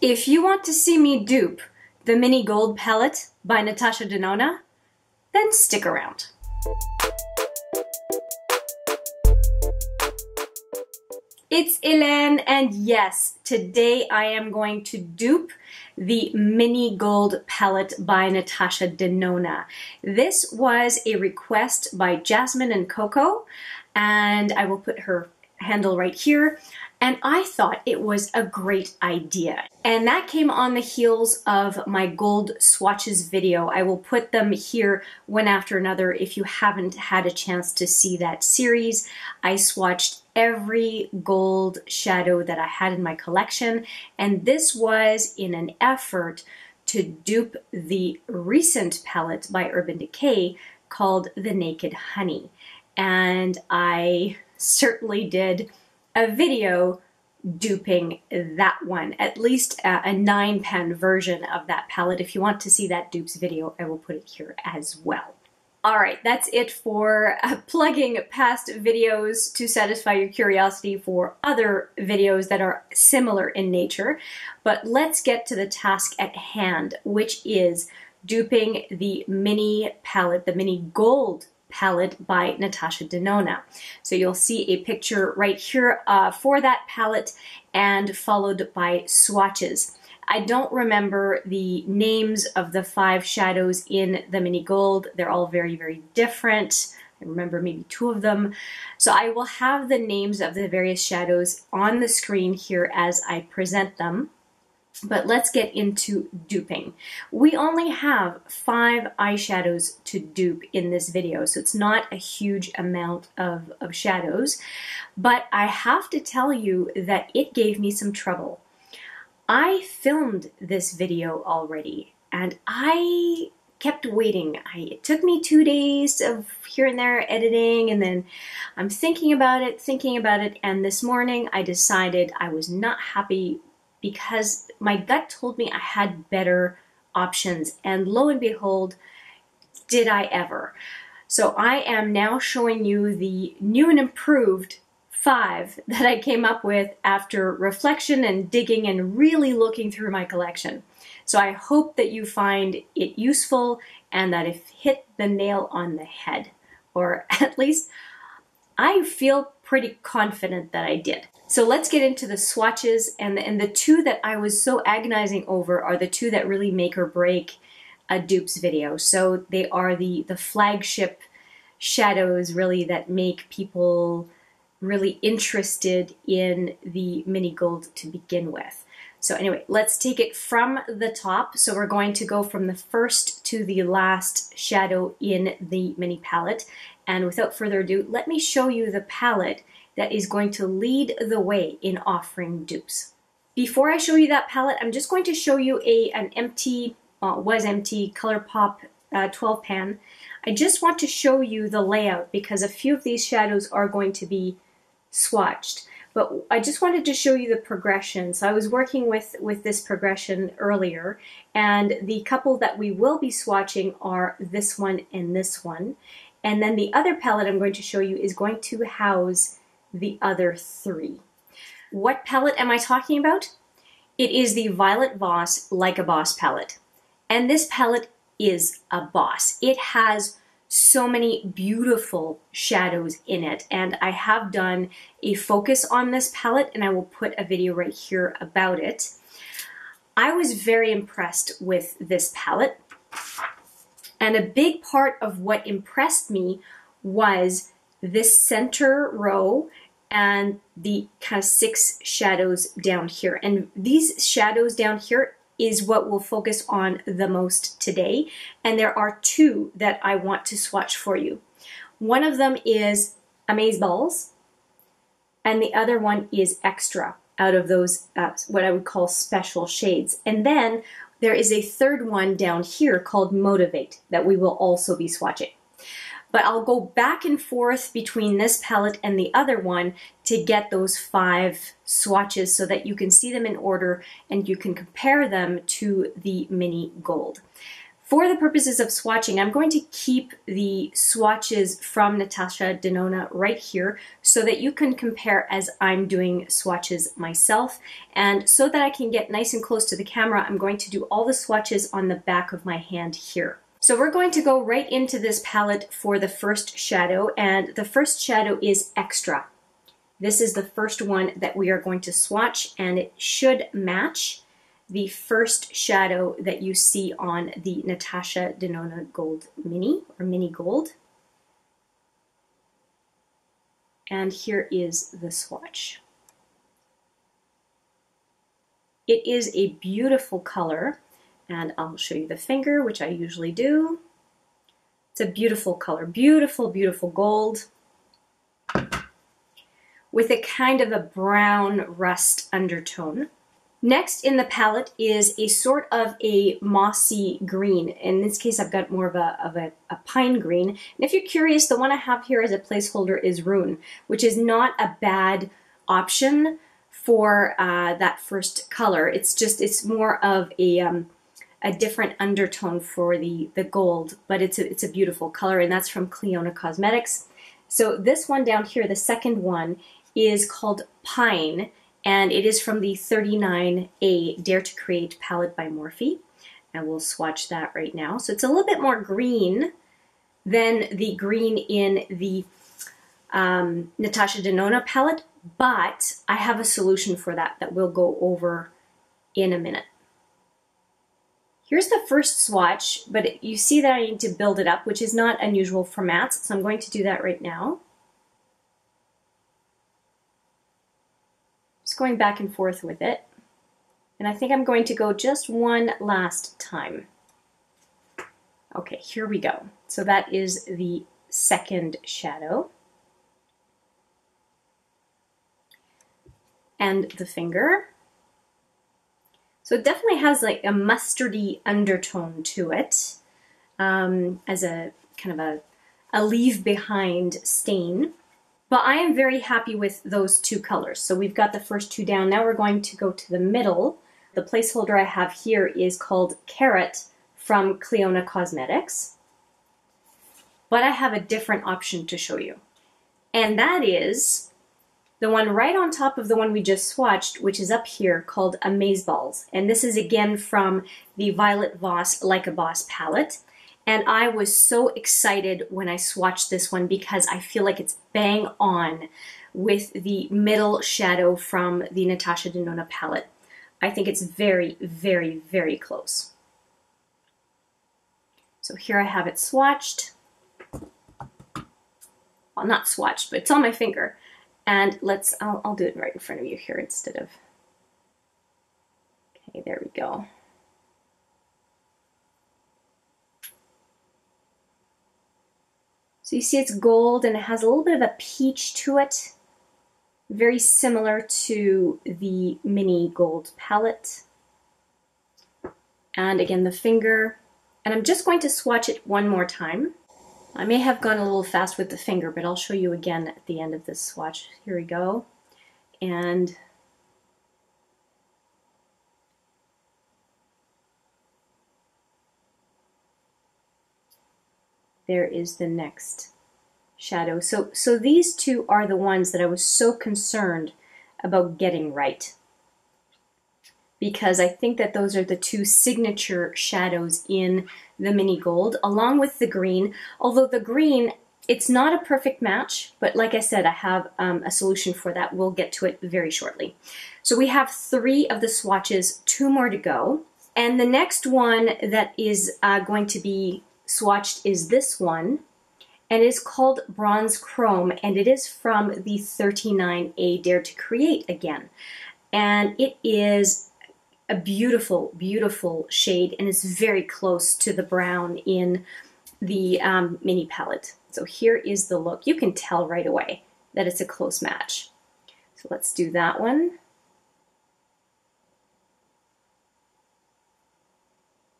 If you want to see me dupe the Mini Gold palette by Natasha Denona, then stick around. It's Hélène, and yes, today I am going to dupe the Mini Gold palette by Natasha Denona. This was a request by Jasmine and Coco, and I will put her handle right here. And I thought it was a great idea. And that came on the heels of my gold swatches video. I will put them here one after another if you haven't had a chance to see that series. I swatched every gold shadow that I had in my collection, and this was in an effort to dupe the recent palette by Urban Decay called The Naked Honey. And I certainly did a video duping that one, at least a 9-pan version of that palette. If you want to see that dupes video, I will put it here as well. Alright, that's it for plugging past videos to satisfy your curiosity for other videos that are similar in nature. But let's get to the task at hand, which is duping the mini palette, the Mini Gold palette by Natasha Denona. So you'll see a picture right here for that palette, and followed by swatches. I don't remember the names of the 5 shadows in the Mini Gold. They're all very, very different. I remember maybe 2 of them. So I will have the names of the various shadows on the screen here as I present them. But let's get into duping. We only have 5 eyeshadows to dupe in this video, so it's not a huge amount of shadows. But I have to tell you that it gave me some trouble. I filmed this video already, and I kept waiting. It took me 2 days of here and there editing, and then I'm thinking about it, and this morning I decided I was not happy because my gut told me I had better options, and lo and behold, did I ever. So I am now showing you the new and improved 5 that I came up with after reflection and digging and really looking through my collection. So I hope that you find it useful and that it hit the nail on the head, or at least I feel pretty confident that I did. So let's get into the swatches, and the 2 that I was so agonizing over are the 2 that really make or break a dupes video. So they are the flagship shadows really that make people really interested in the Mini Gold to begin with. So anyway, let's take it from the top. So we're going to go from the first to the last shadow in the mini palette. And without further ado, let me show you the palette that is going to lead the way in offering dupes. Before I show you that palette, I'm just going to show you an empty, was empty ColourPop 12 pan. I just want to show you the layout because a few of these shadows are going to be swatched. But I just wanted to show you the progression. So I was working with this progression earlier, and the couple that we will be swatching are this one and this one. And then the other palette I'm going to show you is going to house the other 3. What palette am I talking about? It is the Violet Voss Like a Boss palette. And this palette is a boss. It has so many beautiful shadows in it, and I have done a focus on this palette, and I will put a video right here about it. I was very impressed with this palette, and a big part of what impressed me was this center row and the kind of 6 shadows down here. And these shadows down here is what we'll focus on the most today. And there are 2 that I want to swatch for you. One of them is Amazeballs, and the other one is Extra, out of those what I would call special shades. And then there is a 3rd one down here called Motivate that we will also be swatching. But I'll go back and forth between this palette and the other one to get those 5 swatches so that you can see them in order and you can compare them to the Mini Gold. For the purposes of swatching, I'm going to keep the swatches from Natasha Denona right here so that you can compare as I'm doing swatches myself. And so that I can get nice and close to the camera, I'm going to do all the swatches on the back of my hand here. So we're going to go right into this palette for the first shadow, and the first shadow is Extra. This is the first one that we are going to swatch, and it should match the first shadow that you see on the Natasha Denona Gold Mini, or Mini Gold. And here is the swatch. It is a beautiful color, and I'll show you the finger, which I usually do. It's a beautiful color, beautiful, beautiful gold, with a kind of a brown rust undertone. Next in the palette is a sort of a mossy green. In this case, I've got more of a pine green. And if you're curious, the one I have here as a placeholder is Rune, which is not a bad option for that first color. It's more of a different undertone for the gold, but it's a beautiful color, and that's from Clionadh Cosmetics. So this one down here, the second one, is called Pine, and it is from the 39A Dare to Create palette by Morphe. And we'll swatch that right now. So it's a little bit more green than the green in the Natasha Denona palette, but I have a solution for that we'll go over in a minute. Here's the first swatch, but you see that I need to build it up, which is not unusual for mattes, so I'm going to do that right now. Just going back and forth with it. And I think I'm going to go just one last time. Okay, here we go. So that is the second shadow. And the finger. So it definitely has like a mustardy undertone to it, as a kind of a leave behind stain. But I am very happy with those two colors. So we've got the first two down. Now we're going to go to the middle. The placeholder I have here is called Karat from Clionadh Cosmetics. But I have a different option to show you. And that is the one right on top of the one we just swatched, which is up here, called Amazeballs. And this is again from the Violet Voss Like a Boss palette. And I was so excited when I swatched this one because I feel like it's bang on with the middle shadow from the Natasha Denona palette. I think it's very, very, very close. So here I have it swatched. Well, not swatched, but it's on my finger. And I'll do it right in front of you here instead of, okay, there we go. So you see it's gold and it has a little bit of a peach to it, very similar to the Mini Gold palette. And again, the finger. And I'm just going to swatch it one more time. I may have gone a little fast with the finger, but I'll show you again at the end of this swatch. Here we go. And there is the next shadow. So these two are the ones that I was so concerned about getting right, because I think that those are the two signature shadows in the Mini Gold, along with the green. Although the green, it's not a perfect match, but like I said, I have a solution for that. We'll get to it very shortly. So we have 3 of the swatches, 2 more to go. And the next one that is going to be swatched is this one, and it is called Bronze Chrome, and it is from the 39A Dare to Create again. And it is a beautiful, beautiful shade, and it's very close to the brown in the mini palette. So here is the look. You can tell right away that it's a close match. So let's do that one.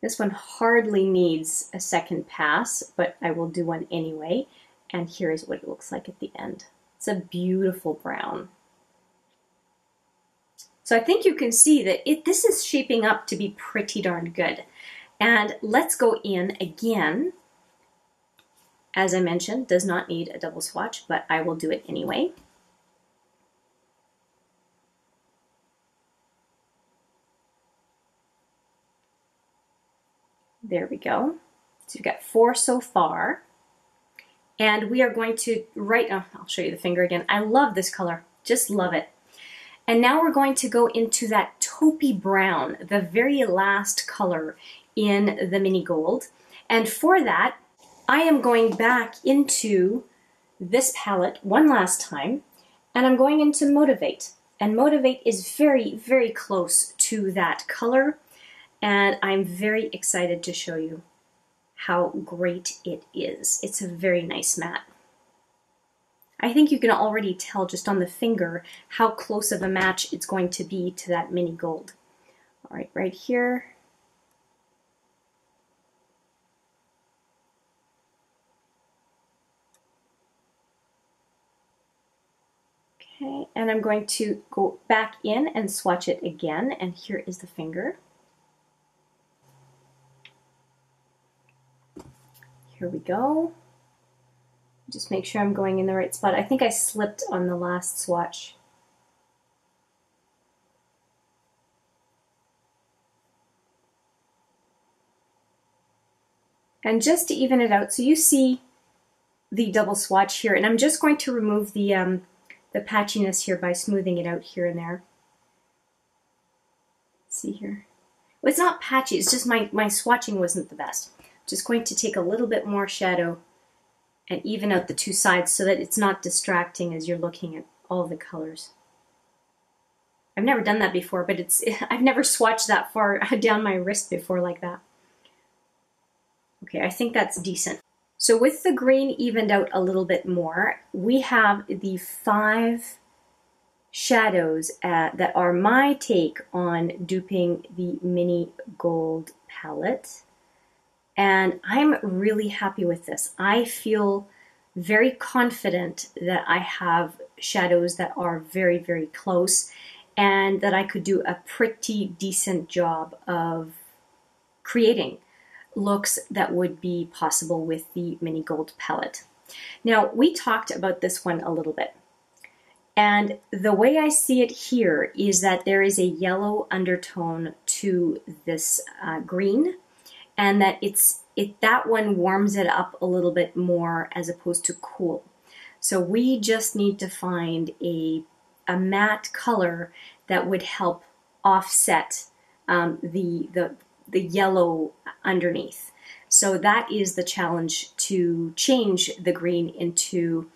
This one hardly needs a second pass, but I will do one anyway. And here is what it looks like at the end. It's a beautiful brown. So I think you can see that this is shaping up to be pretty darn good. And let's go in again. As I mentioned, does not need a double swatch, but I will do it anyway. There we go. So we've got 4 so far. And we are going to I'll show you the finger again. I love this color, just love it. And now we're going to go into that Taupe Brown, the very last color in the Mini Gold. And for that, I am going back into this palette one last time, and I'm going into Motivate. And Motivate is very, very close to that color, and I'm very excited to show you how great it is. It's a very nice matte. I think you can already tell just on the finger how close of a match it's going to be to that Mini Gold. All right, right here. Okay, and I'm going to go back in and swatch it again, and here is the finger. Here we go. Just make sure I'm going in the right spot. I think I slipped on the last swatch. And just to even it out, so you see the double swatch here, and I'm just going to remove the patchiness here by smoothing it out here and there. See here? Well, it's not patchy, it's just my swatching wasn't the best. Just going to take a little bit more shadow and even out the 2 sides so that it's not distracting as you're looking at all the colors. I've never done that before, but I've never swatched that far down my wrist before like that. Okay, I think that's decent. So with the green evened out a little bit more, we have the 5 shadows that are my take on duping the Mini Gold palette. And I'm really happy with this. I feel very confident that I have shadows that are very, very close and that I could do a pretty decent job of creating looks that would be possible with the Mini Gold palette. Now, we talked about this one a little bit. And the way I see it here is that there is a yellow undertone to this green, and that that one warms it up a little bit more as opposed to cool. So we just need to find a matte color that would help offset the yellow underneath. So that is the challenge, to change the green into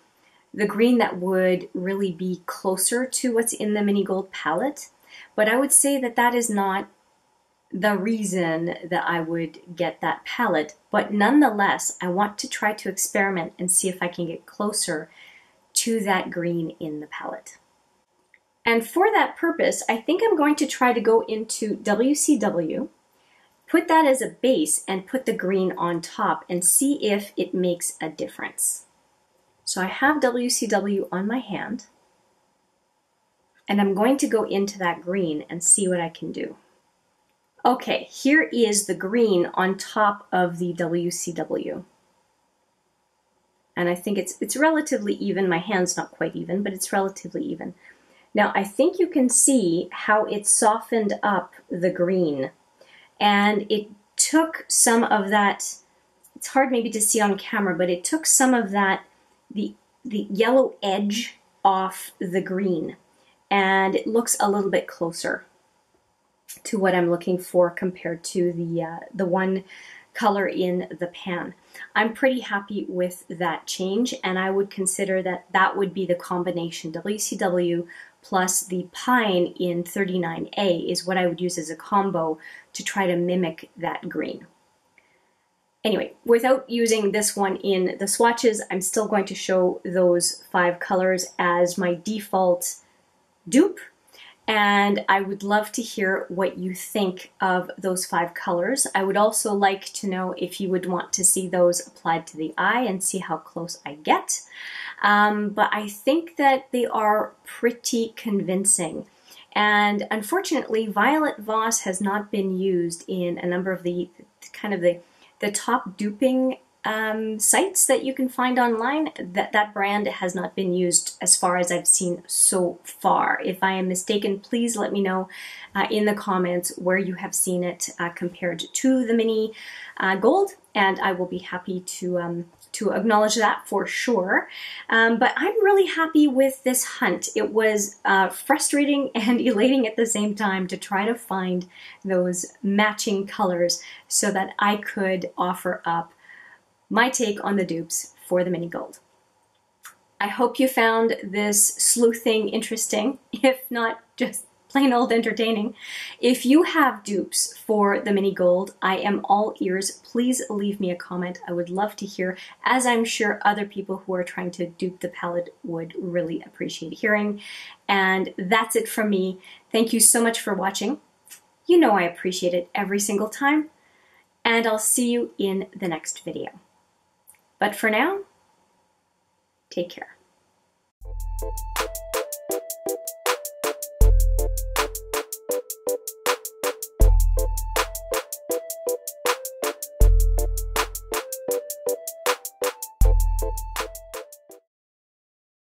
the green that would really be closer to what's in the Mini Gold palette. But I would say that that is not the reason that I would get that palette, but nonetheless, I want to try to experiment and see if I can get closer to that green in the palette. And for that purpose, I think I'm going to try to go into WCW, put that as a base, and put the green on top and see if it makes a difference. So I have WCW on my hand, and I'm going to go into that green and see what I can do. Okay, here is the green on top of the WCW. And I think it's relatively even. My hand's not quite even, but it's relatively even. Now, I think you can see how it softened up the green. And it took some of that, it's hard maybe to see on camera, but it took some of that, the yellow edge off the green. And it looks a little bit closer to what I'm looking for compared to the one color in the pan. I'm pretty happy with that change, and I would consider that that would be the combination. WCW plus the pine in 39A is what I would use as a combo to try to mimic that green. Anyway, without using this one in the swatches, I'm still going to show those 5 colors as my default dupe. And I would love to hear what you think of those 5 colors. I would also like to know if you would want to see those applied to the eye and see how close I get. But I think that they are pretty convincing. And unfortunately, Violet Voss has not been used in a number of the top duping sites that you can find online. That brand has not been used as far as I've seen so far. If I am mistaken, please let me know in the comments where you have seen it compared to the Mini Gold, and I will be happy to acknowledge that for sure. But I'm really happy with this hunt. It was frustrating and elating at the same time to try to find those matching colors so that I could offer up my take on the dupes for the Mini Gold. I hope you found this sleuthing interesting, if not just plain old entertaining. If you have dupes for the Mini Gold, I am all ears. Please leave me a comment. I would love to hear, as I'm sure other people who are trying to dupe the palette would really appreciate hearing. And that's it from me. Thank you so much for watching. You know I appreciate it every single time, and I'll see you in the next video. But for now, take care.